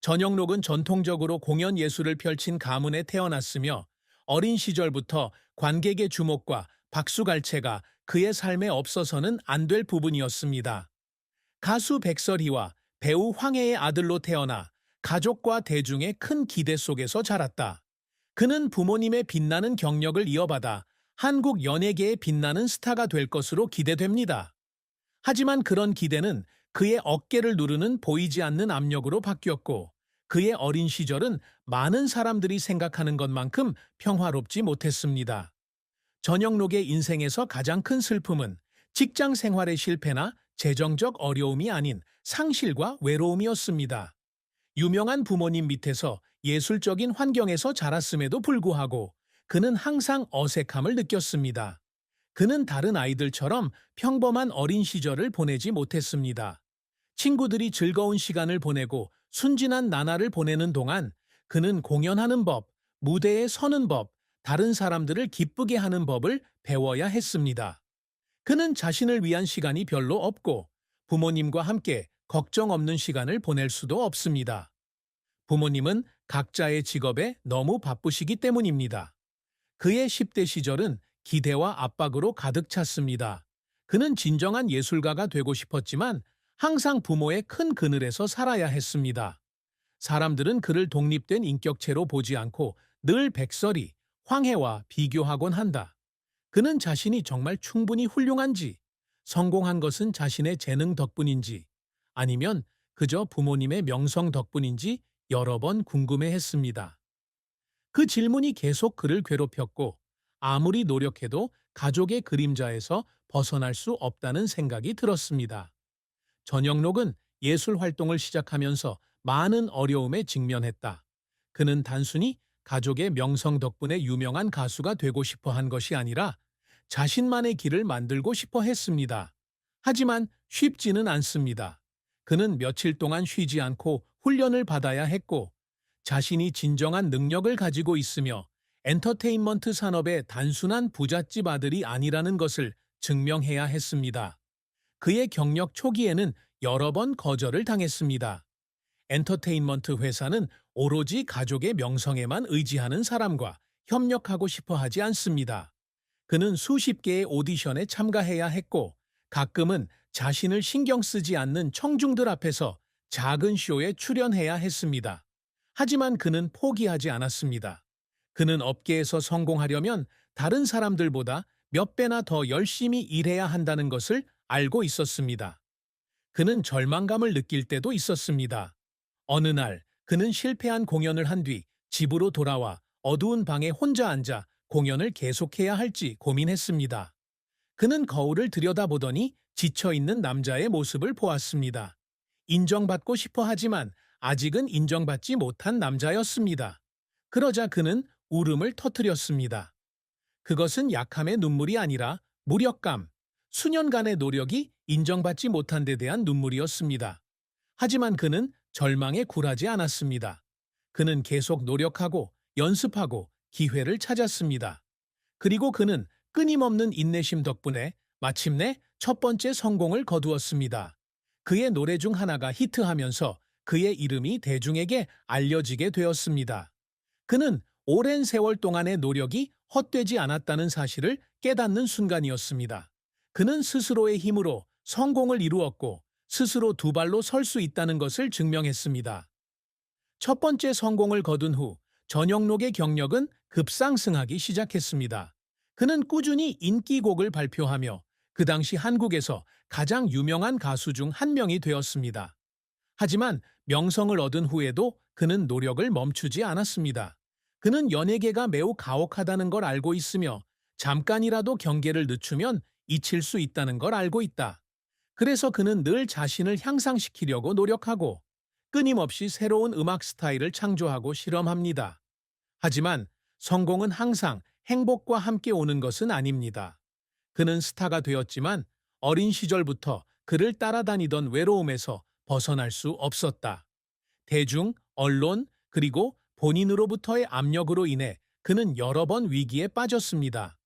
전영록은 전통적으로 공연 예술을 펼친 가문에 태어났으며 어린 시절부터 관객의 주목과 박수갈채가 그의 삶에 없어서는 안 될 부분이었습니다. 가수 백설이와 배우 황해의 아들로 태어나 가족과 대중의 큰 기대 속에서 자랐다. 그는 부모님의 빛나는 경력을 이어받아 한국 연예계의 빛나는 스타가 될 것으로 기대됩니다. 하지만 그런 기대는 그의 어깨를 누르는 보이지 않는 압력으로 바뀌었고, 그의 어린 시절은 많은 사람들이 생각하는 것만큼 평화롭지 못했습니다. 전영록의 인생에서 가장 큰 슬픔은 직장 생활의 실패나 재정적 어려움이 아닌 상실과 외로움이었습니다. 유명한 부모님 밑에서 예술적인 환경에서 자랐음에도 불구하고 그는 항상 어색함을 느꼈습니다. 그는 다른 아이들처럼 평범한 어린 시절을 보내지 못했습니다. 친구들이 즐거운 시간을 보내고 순진한 나날을 보내는 동안 그는 공연하는 법, 무대에 서는 법, 다른 사람들을 기쁘게 하는 법을 배워야 했습니다. 그는 자신을 위한 시간이 별로 없고 부모님과 함께 걱정 없는 시간을 보낼 수도 없습니다. 부모님은 각자의 직업에 너무 바쁘시기 때문입니다. 그의 10대 시절은 기대와 압박으로 가득 찼습니다. 그는 진정한 예술가가 되고 싶었지만 항상 부모의 큰 그늘에서 살아야 했습니다. 사람들은 그를 독립된 인격체로 보지 않고 늘 백설이, 황해와 비교하곤 한다. 그는 자신이 정말 충분히 훌륭한지, 성공한 것은 자신의 재능 덕분인지, 아니면 그저 부모님의 명성 덕분인지 여러 번 궁금해했습니다. 그 질문이 계속 그를 괴롭혔고, 아무리 노력해도 가족의 그림자에서 벗어날 수 없다는 생각이 들었습니다. 전영록은 예술 활동을 시작하면서 많은 어려움에 직면했다. 그는 단순히 가족의 명성 덕분에 유명한 가수가 되고 싶어 한 것이 아니라 자신만의 길을 만들고 싶어 했습니다. 하지만 쉽지는 않습니다. 그는 며칠 동안 쉬지 않고 훈련을 받아야 했고, 자신이 진정한 능력을 가지고 있으며 엔터테인먼트 산업의 단순한 부잣집 아들이 아니라는 것을 증명해야 했습니다. 그의 경력 초기에는 여러 번 거절을 당했습니다. 엔터테인먼트 회사는 오로지 가족의 명성에만 의지하는 사람과 협력하고 싶어 하지 않습니다. 그는 수십 개의 오디션에 참가해야 했고, 가끔은 자신을 신경 쓰지 않는 청중들 앞에서 작은 쇼에 출연해야 했습니다. 하지만 그는 포기하지 않았습니다. 그는 업계에서 성공하려면 다른 사람들보다 몇 배나 더 열심히 일해야 한다는 것을 알고 있었습니다. 그는 절망감을 느낄 때도 있었습니다. 어느 날 그는 실패한 공연을 한 뒤 집으로 돌아와 어두운 방에 혼자 앉아 공연을 계속해야 할지 고민했습니다. 그는 거울을 들여다보더니 지쳐있는 남자의 모습을 보았습니다. 인정받고 싶어 하지만 아직은 인정받지 못한 남자였습니다. 그러자 그는 울음을 터뜨렸습니다. 그것은 약함의 눈물이 아니라 무력감, 수년간의 노력이 인정받지 못한 데 대한 눈물이었습니다. 하지만 그는 절망에 굴하지 않았습니다. 그는 계속 노력하고 연습하고 기회를 찾았습니다. 그리고 그는 끊임없는 인내심 덕분에 마침내 첫 번째 성공을 거두었습니다. 그의 노래 중 하나가 히트하면서 그의 이름이 대중에게 알려지게 되었습니다. 그는 오랜 세월 동안의 노력이 헛되지 않았다는 사실을 깨닫는 순간이었습니다. 그는 스스로의 힘으로 성공을 이루었고 스스로 두 발로 설 수 있다는 것을 증명했습니다. 첫 번째 성공을 거둔 후 전영록의 경력은 급상승하기 시작했습니다. 그는 꾸준히 인기곡을 발표하며 그 당시 한국에서 가장 유명한 가수 중 한 명이 되었습니다. 하지만 명성을 얻은 후에도 그는 노력을 멈추지 않았습니다. 그는 연예계가 매우 가혹하다는 걸 알고 있으며 잠깐이라도 경계를 늦추면 잊힐 수 있다는 걸 알고 있다. 그래서 그는 늘 자신을 향상시키려고 노력하고 끊임없이 새로운 음악 스타일을 창조하고 실험합니다. 하지만 성공은 항상 행복과 함께 오는 것은 아닙니다. 그는 스타가 되었지만 어린 시절부터 그를 따라다니던 외로움에서 벗어날 수 없었다. 대중, 언론, 그리고 본인으로부터의 압력으로 인해 그는 여러 번 위기에 빠졌습니다.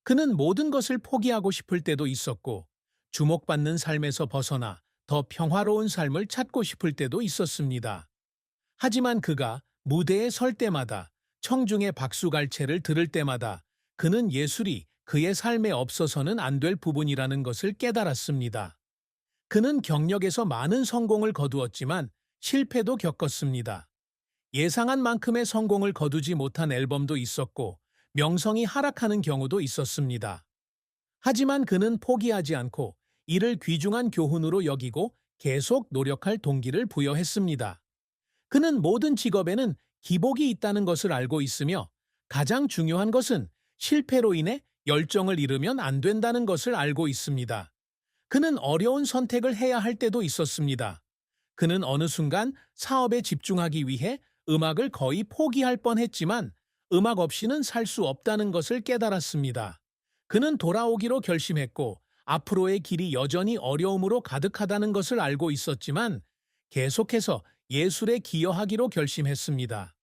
그는 모든 것을 포기하고 싶을 때도 있었고, 주목받는 삶에서 벗어나 더 평화로운 삶을 찾고 싶을 때도 있었습니다. 하지만 그가 무대에 설 때마다, 청중의 박수갈채를 들을 때마다 그는 예술이 그의 삶에 없어서는 안 될 부분이라는 것을 깨달았습니다. 그는 경력에서 많은 성공을 거두었지만 실패도 겪었습니다. 예상한 만큼의 성공을 거두지 못한 앨범도 있었고 명성이 하락하는 경우도 있었습니다. 하지만 그는 포기하지 않고 이를 귀중한 교훈으로 여기고 계속 노력할 동기를 부여했습니다. 그는 모든 직업에는 기복이 있다는 것을 알고 있으며 가장 중요한 것은 실패로 인해 열정을 잃으면 안 된다는 것을 알고 있습니다. 그는 어려운 선택을 해야 할 때도 있었습니다. 그는 어느 순간 사업에 집중하기 위해 음악을 거의 포기할 뻔했지만 음악 없이는 살 수 없다는 것을 깨달았습니다. 그는 돌아오기로 결심했고 앞으로의 길이 여전히 어려움으로 가득하다는 것을 알고 있었지만 계속해서 예술에 기여하기로 결심했습니다.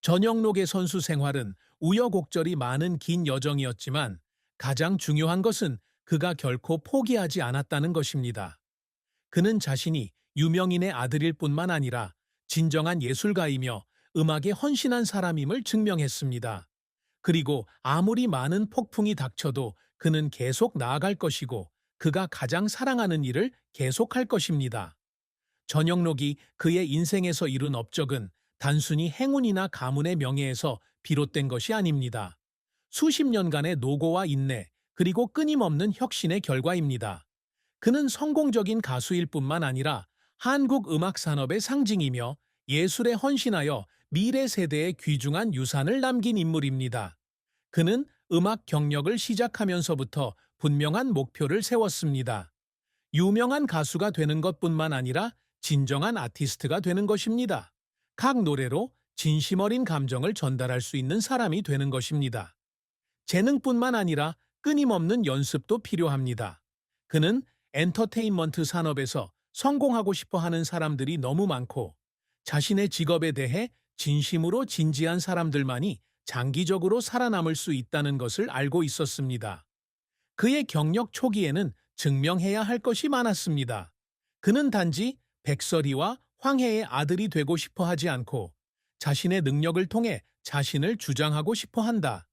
전영록의 선수 생활은 우여곡절이 많은 긴 여정이었지만 가장 중요한 것은 그가 결코 포기하지 않았다는 것입니다. 그는 자신이 유명인의 아들일 뿐만 아니라 진정한 예술가이며 음악에 헌신한 사람임을 증명했습니다. 그리고 아무리 많은 폭풍이 닥쳐도 그는 계속 나아갈 것이고 그가 가장 사랑하는 일을 계속할 것입니다. 전영록이 그의 인생에서 이룬 업적은 단순히 행운이나 가문의 명예에서 비롯된 것이 아닙니다. 수십 년간의 노고와 인내, 그리고 끊임없는 혁신의 결과입니다. 그는 성공적인 가수일 뿐만 아니라 한국 음악 산업의 상징이며 예술에 헌신하여 미래 세대에 귀중한 유산을 남긴 인물입니다. 그는 음악 경력을 시작하면서부터 분명한 목표를 세웠습니다. 유명한 가수가 되는 것뿐만 아니라 진정한 아티스트가 되는 것입니다. 각 노래로 진심 어린 감정을 전달할 수 있는 사람이 되는 것입니다. 재능뿐만 아니라 끊임없는 연습도 필요합니다. 그는 엔터테인먼트 산업에서 성공하고 싶어 하는 사람들이 너무 많고 자신의 직업에 대해 진심으로 진지한 사람들만이 장기적으로 살아남을 수 있다는 것을 알고 있었습니다. 그의 경력 초기에는 증명해야 할 것이 많았습니다. 그는 단지 백설이와 황해의 아들이 되고 싶어 하지 않고 자신의 능력을 통해 자신을 주장하고 싶어 한다.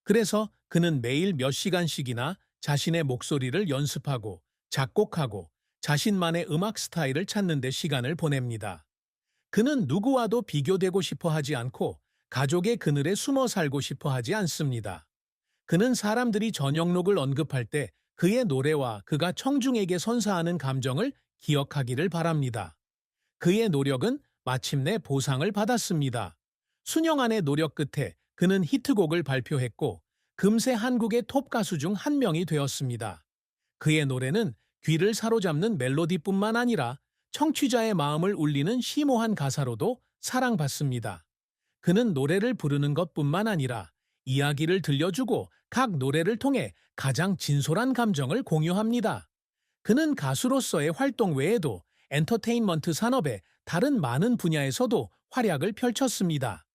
그래서 그는 매일 몇 시간씩이나 자신의 목소리를 연습하고 작곡하고 자신만의 음악 스타일을 찾는 데 시간을 보냅니다. 그는 누구와도 비교되고 싶어 하지 않고 가족의 그늘에 숨어 살고 싶어 하지 않습니다. 그는 사람들이 전영록을 언급할 때 그의 노래와 그가 청중에게 선사하는 감정을 기억하기를 바랍니다. 그의 노력은 마침내 보상을 받았습니다. 수년간의 노력 끝에 그는 히트곡을 발표했고 금세 한국의 톱 가수 중 한 명이 되었습니다. 그의 노래는 귀를 사로잡는 멜로디뿐만 아니라 청취자의 마음을 울리는 심오한 가사로도 사랑받습니다. 그는 노래를 부르는 것뿐만 아니라 이야기를 들려주고 각 노래를 통해 가장 진솔한 감정을 공유합니다. 그는 가수로서의 활동 외에도 엔터테인먼트 산업의 다른 많은 분야에서도 활약을 펼쳤습니다.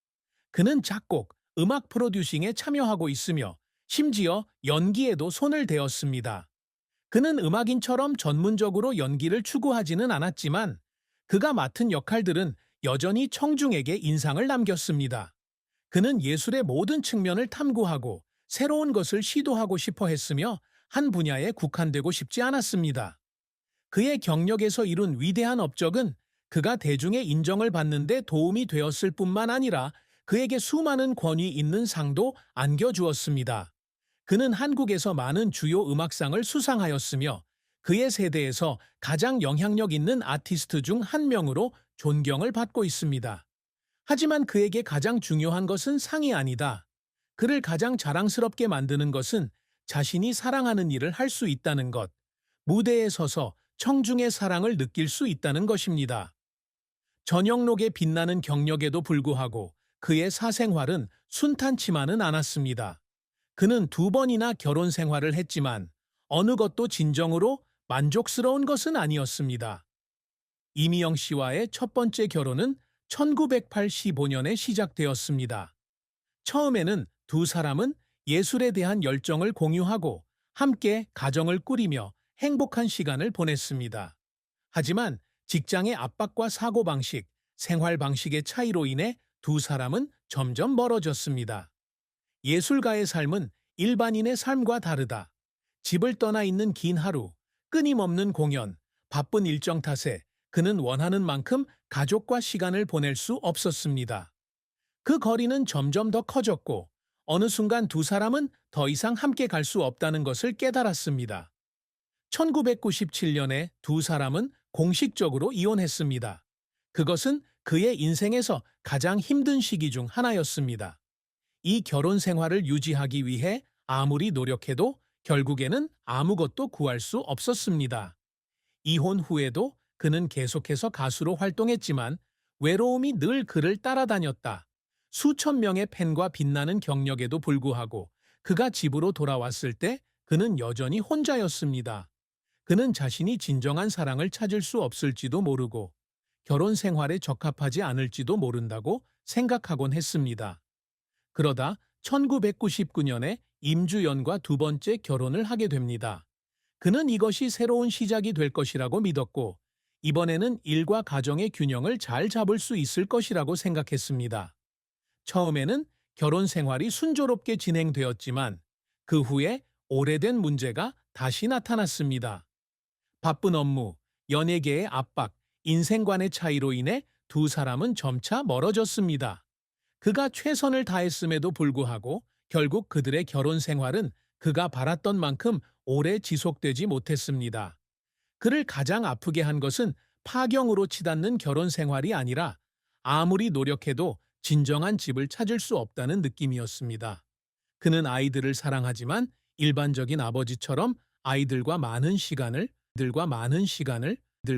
그는 작곡, 음악 프로듀싱에 참여하고 있으며 심지어 연기에도 손을 대었습니다. 그는 음악인처럼 전문적으로 연기를 추구하지는 않았지만 그가 맡은 역할들은 여전히 청중에게 인상을 남겼습니다. 그는 예술의 모든 측면을 탐구하고 새로운 것을 시도하고 싶어 했으며 한 분야에 국한되고 싶지 않았습니다. 그의 경력에서 이룬 위대한 업적은 그가 대중의 인정을 받는 데 도움이 되었을 뿐만 아니라 그에게 수많은 권위 있는 상도 안겨주었습니다. 그는 한국에서 많은 주요 음악상을 수상하였으며 그의 세대에서 가장 영향력 있는 아티스트 중 한 명으로 존경을 받고 있습니다. 하지만 그에게 가장 중요한 것은 상이 아니다. 그를 가장 자랑스럽게 만드는 것은 자신이 사랑하는 일을 할 수 있다는 것, 무대에 서서 청중의 사랑을 느낄 수 있다는 것입니다. 전영록의 빛나는 경력에도 불구하고 그의 사생활은 순탄치만은 않았습니다. 그는 2번이나 결혼 생활을 했지만 어느 것도 진정으로 만족스러운 것은 아니었습니다. 이미영 씨와의 첫 번째 결혼은 1985년에 시작되었습니다. 처음에는 두 사람은 예술에 대한 열정을 공유하고 함께 가정을 꾸리며 행복한 시간을 보냈습니다. 하지만 직장의 압박과 사고방식, 생활 방식의 차이로 인해 두 사람은 점점 멀어졌습니다. 예술가의 삶은 일반인의 삶과 다르다. 집을 떠나 있는 긴 하루, 끊임없는 공연, 바쁜 일정 탓에 그는 원하는 만큼 가족과 시간을 보낼 수 없었습니다. 그 거리는 점점 더 커졌고 어느 순간 두 사람은 더 이상 함께 갈 수 없다는 것을 깨달았습니다. 1997년에 두 사람은 공식적으로 이혼했습니다. 그것은 그의 인생에서 가장 힘든 시기 중 하나였습니다. 이 결혼 생활을 유지하기 위해 아무리 노력해도 결국에는 아무것도 구할 수 없었습니다. 이혼 후에도 그는 계속해서 가수로 활동했지만 외로움이 늘 그를 따라다녔다. 수천 명의 팬과 빛나는 경력에도 불구하고 그가 집으로 돌아왔을 때 그는 여전히 혼자였습니다. 그는 자신이 진정한 사랑을 찾을 수 없을지도 모르고 결혼 생활에 적합하지 않을지도 모른다고 생각하곤 했습니다. 그러다 1999년에 임주연과 두 번째 결혼을 하게 됩니다. 그는 이것이 새로운 시작이 될 것이라고 믿었고, 이번에는 일과 가정의 균형을 잘 잡을 수 있을 것이라고 생각했습니다. 처음에는 결혼 생활이 순조롭게 진행되었지만, 그 후에 오래된 문제가 다시 나타났습니다. 바쁜 업무, 연예계의 압박, 인생관의 차이로 인해 두 사람은 점차 멀어졌습니다. 그가 최선을 다했음에도 불구하고 결국 그들의 결혼 생활은 그가 바랐던 만큼 오래 지속되지 못했습니다. 그를 가장 아프게 한 것은 파경으로 치닫는 결혼 생활이 아니라 아무리 노력해도 진정한 집을 찾을 수 없다는 느낌이었습니다. 그는 아이들을 사랑하지만 일반적인 아버지처럼 아이들과 많은 시간을